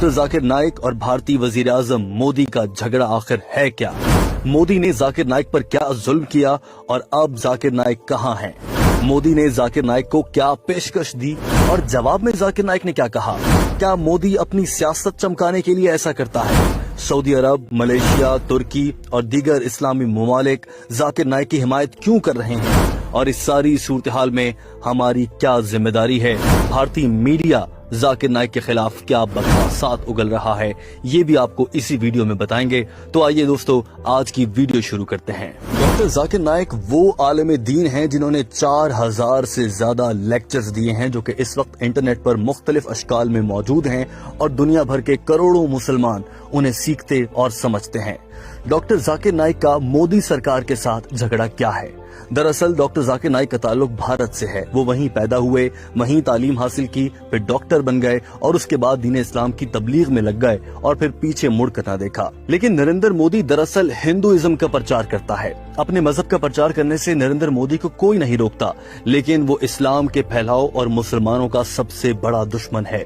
Doctor Zakir Naik और भारतीय वजीर आजम मोदी का झगड़ा आखिर है क्या? मोदी ने जाकिर नाइक पर क्या जुल्म किया और अब जाकिर नाइक कहां हैं? मोदी ने जाकिर नाइक को क्या पेशकश दी और जवाब में जाकिर नाइक ने क्या कहा? क्या मोदी अपनी सियासत चमकाने के लिए ऐसा करता है? सऊदी अरब, मलेशिया, तुर्की और दीगर इस्लामी ममालिक जाकिर नाइक की हिमायत क्यों कर रहे हैं? और इस सारी सूरत हाल में हमारी क्या जिम्मेदारी है? भारतीय मीडिया जाकिर नाइक के खिलाफ क्या बकवासात उगल रहा है, ये भी आपको इसी वीडियो में बताएंगे। तो आइए दोस्तों, आज की वीडियो शुरू करते हैं। डॉक्टर जाकिर नाइक वो आलिम दीन हैं जिन्होंने 4000 से ज्यादा लेक्चर्स दिए हैं, जो कि इस वक्त इंटरनेट पर मुख्तलिफ अशकाल में मौजूद हैं और दुनिया भर के करोड़ों मुसलमान उन्हें सीखते और समझते हैं। डॉक्टर जाकिर नाइक का मोदी सरकार के साथ झगड़ा क्या है? दरअसल डॉक्टर जाकिर नाइक का ताल्लुक भारत से है। वो वहीं पैदा हुए, वहीं तालीम हासिल की, फिर डॉक्टर बन गए और उसके बाद दीन इस्लाम की तबलीग में लग गए और फिर पीछे मुड़कर ना देखा। लेकिन नरेंद्र मोदी दरअसल हिंदुइज्म का प्रचार करता है। अपने मजहब का प्रचार करने से नरेंद्र मोदी को कोई नहीं रोकता, लेकिन वो इस्लाम के फैलाव और मुसलमानों का सबसे बड़ा दुश्मन है।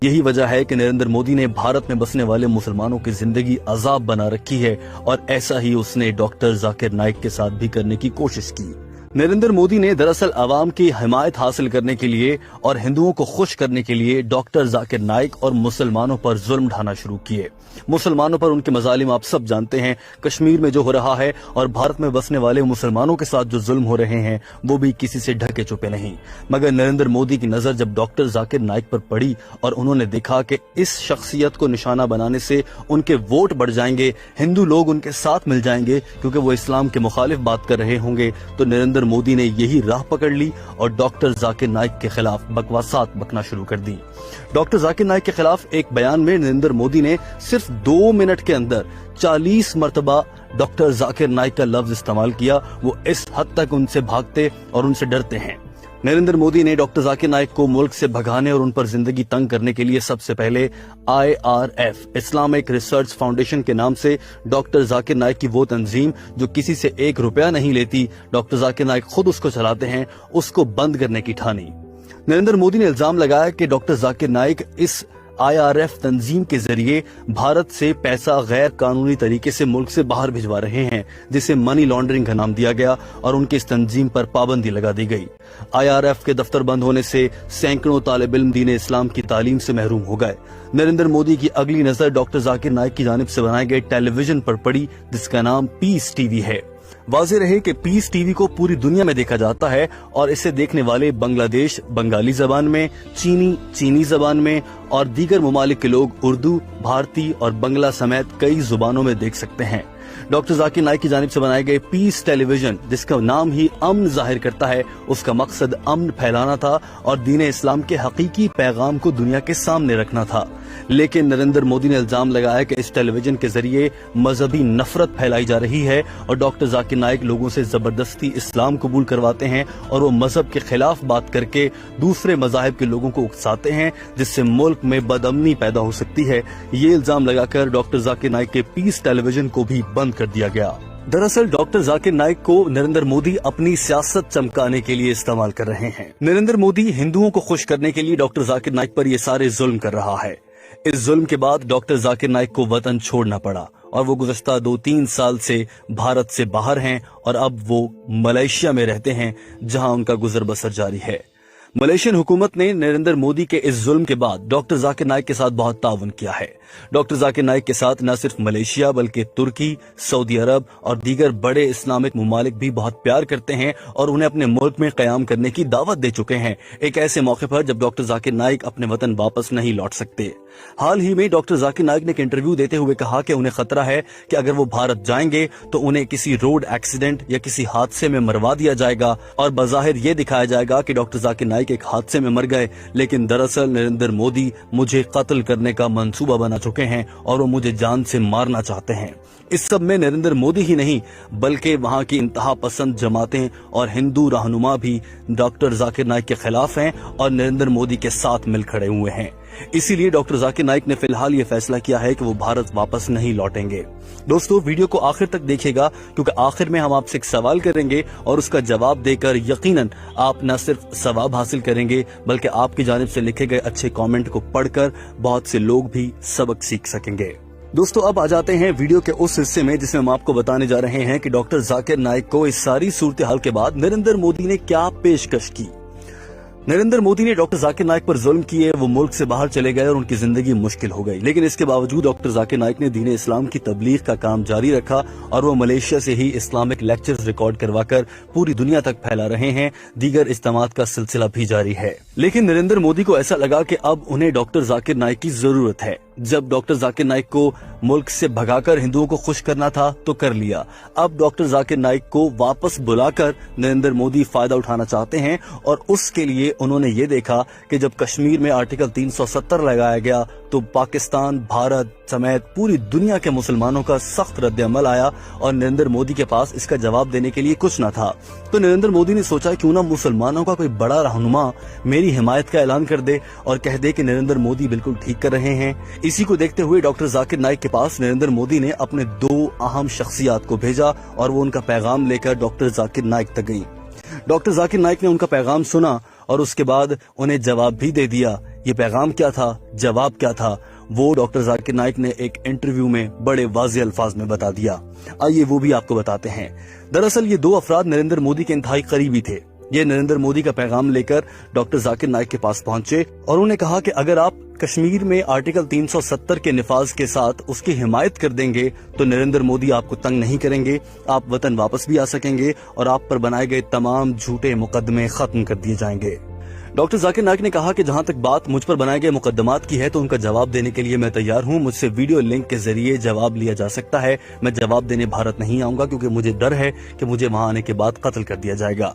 यही वजह है कि नरेंद्र मोदी ने भारत में बसने वाले मुसलमानों की जिंदगी अजाब बना रखी है और ऐसा ही उसने डॉक्टर जाकिर नाइक के साथ भी करने की कोशिश की। नरेंद्र मोदी ने दरअसल अवाम की हिमायत हासिल करने के लिए और हिंदुओं को खुश करने के लिए डॉक्टर जाकिर नाइक और मुसलमानों पर जुल्म ढाना शुरू किए। मुसलमानों पर उनके मजालिम आप सब जानते हैं, कश्मीर में जो हो रहा है और भारत में बसने वाले मुसलमानों के साथ जो जुल्म हो रहे हैं वो भी किसी से ढके छुपे नहीं। मगर नरेंद्र मोदी की नजर जब डॉक्टर जाकिर नाइक पर पड़ी और उन्होंने देखा कि इस शख्सियत को निशाना बनाने से उनके वोट बढ़ जाएंगे, हिंदू लोग उनके साथ मिल जाएंगे क्योंकि वो इस्लाम के मुखालिफ बात कर रहे होंगे, तो नरेंद्र मोदी ने यही राह पकड़ ली और डॉक्टर जाकिर नाइक के खिलाफ बकवासात बकना शुरू कर दी। डॉक्टर जाकिर नाइक के खिलाफ एक बयान में नरेंद्र मोदी ने सिर्फ 2 मिनट के अंदर 40 मरतबा डॉक्टर जाकिर नाइक का लफ्ज इस्तेमाल किया। वो इस हद तक उनसे भागते और उनसे डरते हैं। नरेंद्र मोदी ने डॉक्टर जाकिर नाइक को मुल्क से भगाने और उन पर जिंदगी तंग करने के लिए सबसे पहले IRF इस्लामिक रिसर्च फाउंडेशन के नाम से डॉक्टर जाकिर नाइक की वो तंजीम जो किसी से 1 रुपया नहीं लेती, डॉक्टर जाकिर नाइक खुद उसको चलाते हैं, उसको बंद करने की ठानी। नरेंद्र मोदी ने इल्जाम लगाया कि डॉक्टर जाकिर नाइक इस IRF तंजीम के जरिए भारत से पैसा गैर कानूनी तरीके से मुल्क से बाहर भिजवा रहे हैं, जिसे मनी लॉन्ड्रिंग का नाम दिया गया और उनकी इस तंजीम पर पाबंदी लगा दी गई। IRF के दफ्तर बंद होने से सैकड़ों तालिब इल्म दीन इस्लाम की तालीम से महरूम हो गए। नरेंद्र मोदी की अगली नजर डॉक्टर जाकिर नाइक की जानिब से बनाए गए टेलीविजन पर पड़ी, जिसका नाम पीस टीवी है। वाज़ेह रहे कि पीस टीवी को पूरी दुनिया में देखा जाता है और इसे देखने वाले बांग्लादेश बंगाली जबान में, चीनी जबान में और दीगर ममालिक के लोग उर्दू, भारतीय और बंगला समेत कई जुबानों में देख सकते हैं। डॉक्टर जाकिर नाइक की जानिब से बनाए गए पीस टेलीविजन, जिसका नाम ही अमन जाहिर करता है, उसका मकसद अमन फैलाना था और दीन इस्लाम के हकीकी पैगाम को दुनिया के सामने रखना था। लेकिन नरेंद्र मोदी ने इल्जाम लगाया कि इस टेलीविजन के जरिए मजहबी नफरत फैलाई जा रही है और डॉक्टर जाकिर नाइक लोगों से जबरदस्ती इस्लाम कबूल करवाते हैं और वो मजहब के खिलाफ बात करके दूसरे मजाहब के लोगों को उकसाते हैं, जिससे मुल्क में बदअमनी पैदा हो सकती है। ये इल्जाम लगाकर डॉक्टर जाकिर नाइक के पीस टेलीविजन को भी बंद कर दिया गया। दरअसल डॉक्टर जाकिर नाइक को नरेंद्र मोदी अपनी सियासत चमकाने के लिए इस्तेमाल कर रहे हैं। नरेंद्र मोदी हिंदुओं को खुश करने के लिए डॉक्टर जाकिर नाइक पर ये सारे जुल्म कर रहा है। इस जुल्म के बाद डॉक्टर जाकिर नाइक को वतन छोड़ना पड़ा और वो गुज़श्ता 2-3 साल से भारत से बाहर हैं और अब वो मलेशिया में रहते हैं, जहां उनका गुजर बसर जारी है। मलेशियन हुकूमत ने नरेंद्र मोदी के इस जुल्म के बाद डॉक्टर जाकिर नाइक के साथ बहुत ताउन किया है। डॉक्टर जाकिर नाइक के साथ न सिर्फ मलेशिया बल्कि तुर्की, सऊदी अरब और दीगर बड़े इस्लामिक ममालिक भी बहुत प्यार करते हैं और उन्हें अपने मुल्क में कयाम करने की दावत दे चुके हैं, एक ऐसे मौके पर जब डॉक्टर जाकिर नाइक अपने वतन वापस नहीं लौट सकते। हाल ही में डॉक्टर जाकिर नाइक ने एक इंटरव्यू देते हुए कहा कि उन्हें खतरा है कि अगर वो भारत जाएंगे तो उन्हें किसी रोड एक्सीडेंट या किसी हादसे में मरवा दिया जाएगा और बज़ाहिर ये दिखाया जाएगा कि डॉक्टर जाकिर नाइक एक हादसे में मर गए, लेकिन दरअसल नरेंद्र मोदी मुझे कत्ल करने का मंसूबा बना चुके हैं और वो मुझे जान से मारना चाहते हैं। इस सब में नरेंद्र मोदी ही नहीं बल्कि वहां की इंतहा पसंद जमातें और हिंदू रहनुमा भी डॉक्टर जाकिर नाइक के खिलाफ हैं और नरेंद्र मोदी के साथ मिल खड़े हुए हैं। इसीलिए डॉक्टर जाकिर नाइक ने फिलहाल ये फैसला किया है कि वो भारत वापस नहीं लौटेंगे। दोस्तों, वीडियो को आखिर तक देखिएगा, क्योंकि आखिर में हम आपसे एक सवाल करेंगे और उसका जवाब देकर यकीनन आप न सिर्फ सवाब हासिल करेंगे, बल्कि आपकी जानिब से लिखे गए अच्छे कमेंट को पढ़कर बहुत से लोग भी सबक सीख सकेंगे। दोस्तों, अब आ जाते हैं वीडियो के उस हिस्से में जिसमें हम आपको बताने जा रहे हैं कि डॉक्टर जाकिर नाइक को इस सारी सूरत हाल के बाद नरेंद्र मोदी ने क्या पेशकश की। नरेंद्र मोदी ने डॉक्टर जाकिर नाइक पर जुल्म किए, वो मुल्क से बाहर चले गए और उनकी जिंदगी मुश्किल हो गई। लेकिन इसके बावजूद डॉक्टर जाकिर नाइक ने दीन इस्लाम की तबलीग का काम जारी रखा और वो मलेशिया से ही इस्लामिक लेक्चर्स रिकॉर्ड करवाकर पूरी दुनिया तक फैला रहे हैं। दीगर इज्तिमात का सिलसिला भी जारी है। लेकिन नरेंद्र मोदी को ऐसा लगा कि अब उन्हें डॉक्टर जाकिर नाइक की जरूरत है। जब डॉक्टर जाकिर नाइक को मुल्क से भगाकर हिंदुओं को खुश करना था तो कर लिया। अब डॉक्टर जाकिर नाइक को वापस बुलाकर नरेंद्र मोदी फायदा उठाना चाहते हैं और उसके लिए उन्होंने ये देखा कि जब कश्मीर में आर्टिकल 370 लगाया गया तो पाकिस्तान, भारत समेत पूरी दुनिया के मुसलमानों का सख्त रद्द-ए-अमल आया और नरेंद्र मोदी के पास इसका जवाब देने के लिए कुछ न था। तो नरेंद्र मोदी ने सोचा क्यों ना मुसलमानों का कोई बड़ा रहनुमा मेरी हिमायत का ऐलान कर दे और कह दे कि नरेंद्र मोदी बिल्कुल ठीक कर रहे हैं। इसी को देखते हुए डॉक्टर जाकिर नाइक के पास नरेंद्र मोदी ने अपने 2 अहम शख्सियात को भेजा और वो उनका पैगाम लेकर डॉक्टर जाकिर नाइक तक गई। डॉक्टर जाकिर नाइक ने उनका पैगाम सुना और उसके बाद उन्हें जवाब भी दे दिया। ये पैगाम क्या था, जवाब क्या था, वो डॉक्टर जाकिर नाइक ने एक इंटरव्यू में बड़े वाज़ेह अल्फाज में बता दिया। आइए वो भी आपको बताते हैं। दरअसल ये 2 अफराद नरेंद्र मोदी के इंतहाई करीबी थे। ये नरेंद्र मोदी का पैगाम लेकर डॉक्टर जाकिर नाइक के पास पहुंचे और उन्हें कहा कि अगर आप कश्मीर में आर्टिकल 370 के निफाज के साथ उसकी हिमायत कर देंगे तो नरेंद्र मोदी आपको तंग नहीं करेंगे, आप वतन वापस भी आ सकेंगे और आप पर बनाए गए तमाम झूठे मुकदमे खत्म कर दिए जाएंगे। डॉक्टर जाकिर नाइक ने कहा कि जहां तक बात मुझ पर बनाए गए मुकदमात की है तो उनका जवाब देने के लिए मैं तैयार हूं। मुझसे वीडियो लिंक के जरिए जवाब लिया जा सकता है। मैं जवाब देने भारत नहीं आऊंगा क्योंकि मुझे डर है कि मुझे वहां आने के बाद कत्ल कर दिया जाएगा।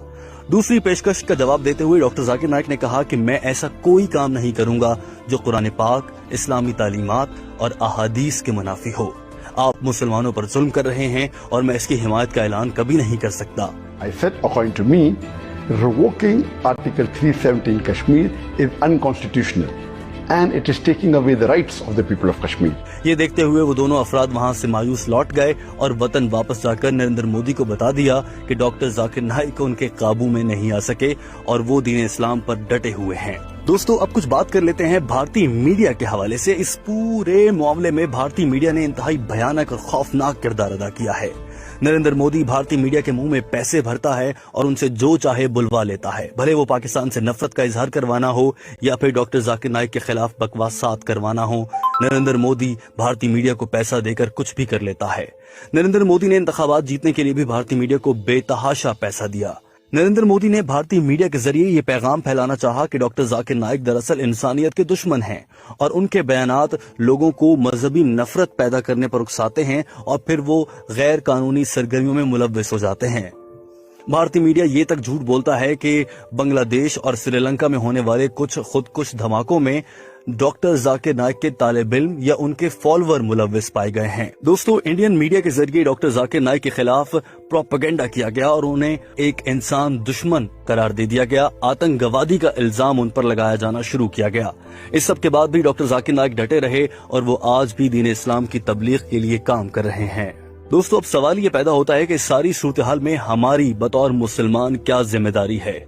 दूसरी पेशकश का जवाब देते हुए डॉक्टर जाकिर नाइक ने कहा कि मैं ऐसा कोई काम नहीं करूंगा जो कुरान पाक, इस्लामी तालीमात और अहादीस के मुनाफी हो। आप मुसलमानों पर जुल्म कर रहे हैं और मैं इसकी हिमायत का ऐलान कभी नहीं कर सकता। I said, according to me, revoking Article 370 in Kashmir is unconstitutional and it is taking away the rights of the people of Kashmir. ये देखते हुए वो दोनों अफराद वहां से मायूस लौट गए और वतन वापस जाकर नरेंद्र मोदी को बता दिया कि डॉक्टर जाकिर नाइक उनके काबू में नहीं आ सके और वो दीन इस्लाम पर डटे हुए हैं। दोस्तों, अब कुछ बात कर लेते हैं भारतीय मीडिया के हवाले से। इस पूरे मामले में भारतीय मीडिया ने इंतहाई भयानक और खौफनाक किरदार अदा किया है। नरेंद्र मोदी भारतीय मीडिया के मुंह में पैसे भरता है और उनसे जो चाहे बुलवा लेता है, भले वो पाकिस्तान से नफरत का इजहार करवाना हो या फिर डॉक्टर जाकिर नाइक के खिलाफ बकवासात करवाना हो। नरेंद्र मोदी भारतीय मीडिया को पैसा देकर कुछ भी कर लेता है। नरेंद्र मोदी ने इंतखाबात जीतने के लिए भी भारतीय मीडिया को बेतहाशा पैसा दिया। नरेंद्र मोदी ने भारतीय मीडिया के जरिए ये पैगाम फैलाना चाहा कि डॉक्टर जाकिर नाइक दरअसल इंसानियत के दुश्मन हैं और उनके बयानात लोगों को मजहबी नफरत पैदा करने पर उकसाते हैं और फिर वो गैर कानूनी सरगर्मियों में मुलव्वस हो जाते हैं। भारतीय मीडिया ये तक झूठ बोलता है कि बांग्लादेश और श्रीलंका में होने वाले कुछ खुदकुश धमाकों में डॉक्टर जाकिर नाइक के तालिब इल्म या उनके फॉलोअर मुलव्वस पाए गए हैं। दोस्तों, इंडियन मीडिया के जरिए डॉक्टर जाकिर नाइक के खिलाफ प्रोपेगेंडा किया गया और उन्हें एक इंसान दुश्मन करार दे दिया गया। आतंकवादी का इल्जाम उन पर लगाया जाना शुरू किया गया। इस सब के बाद भी डॉक्टर जाकिर नाइक डटे रहे और वो आज भी दीन इस्लाम की तबलीग के लिए काम कर रहे हैं। दोस्तों, अब सवाल ये पैदा होता है कि सारी सूरत हाल में हमारी बतौर मुसलमान क्या जिम्मेदारी है।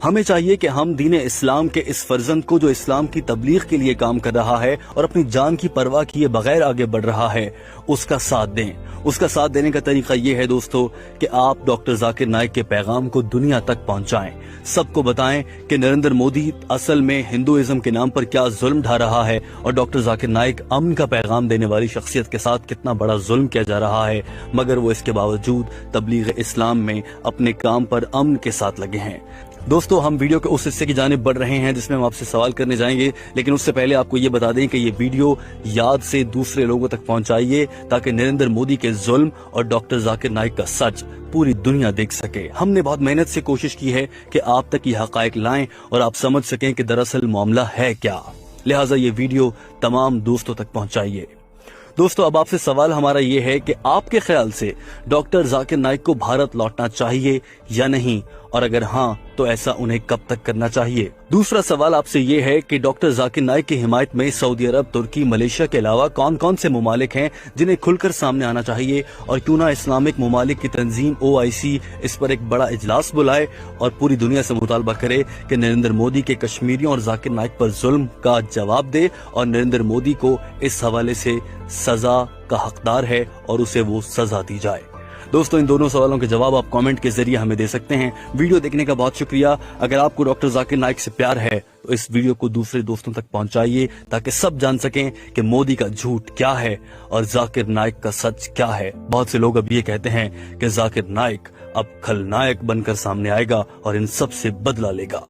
हमें चाहिए कि हम दीन इस्लाम के इस फर्जंद को जो इस्लाम की तबलीग के लिए काम कर रहा है और अपनी जान की परवाह किए बगैर आगे बढ़ रहा है, उसका साथ दें। उसका साथ देने का तरीका ये है दोस्तों कि आप डॉक्टर जाकिर नाइक के पैगाम को दुनिया तक पहुंचाएं। सबको बताएं कि नरेंद्र मोदी असल में हिंदुइज्म के नाम पर क्या जुल्म ढा रहा है और डॉक्टर जाकिर नाइक अमन का पैगाम देने वाली शख्सियत के साथ कितना बड़ा जुल्म किया जा रहा है, मगर वो इसके बावजूद तबलीग इस्लाम में अपने काम पर अमन के साथ लगे हैं। दोस्तों, हम वीडियो के उस हिस्से की जानिब बढ़ रहे हैं जिसमें हम आपसे सवाल करने जाएंगे, लेकिन उससे पहले आपको ये बता दें कि ये वीडियो याद से दूसरे लोगों तक पहुंचाइए ताकि नरेंद्र मोदी के जुल्म और डॉक्टर जाकिर नाइक का सच पूरी दुनिया देख सके। हमने बहुत मेहनत से कोशिश की है कि आप तक ये हकायक लाएं और आप समझ सकें कि दरअसल मामला है क्या। लिहाजा ये वीडियो तमाम दोस्तों तक पहुंचाइए। दोस्तों, अब आपसे सवाल हमारा ये है कि आपके ख्याल से डॉक्टर जाकिर नाइक को भारत लौटना चाहिए या नहीं, और अगर हाँ तो ऐसा उन्हें कब तक करना चाहिए। दूसरा सवाल आपसे ये है कि डॉक्टर जाकिर नाइक की हिमायत में सऊदी अरब, तुर्की, मलेशिया के अलावा कौन कौन से मुमालिक हैं जिन्हें खुलकर सामने आना चाहिए, और क्यों ना इस्लामिक मुमालिक की तंजीम OIC इस पर एक बड़ा इजलास बुलाए और पूरी दुनिया से मुतालबा करे कि नरेंद्र मोदी के कश्मीरियों और जाकिर नाइक पर जुल्म का जवाब दे और नरेंद्र मोदी को इस हवाले से सजा का हकदार है और उसे वो सजा दी जाए। दोस्तों, इन दोनों सवालों के जवाब आप कमेंट के जरिए हमें दे सकते हैं। वीडियो देखने का बहुत शुक्रिया। अगर आपको डॉक्टर जाकिर नाइक से प्यार है तो इस वीडियो को दूसरे दोस्तों तक पहुंचाइए ताकि सब जान सकें कि मोदी का झूठ क्या है और जाकिर नाइक का सच क्या है। बहुत से लोग अब ये कहते हैं कि जाकिर नाइक अब खलनायक बनकर सामने आएगा और इन सब से बदला लेगा।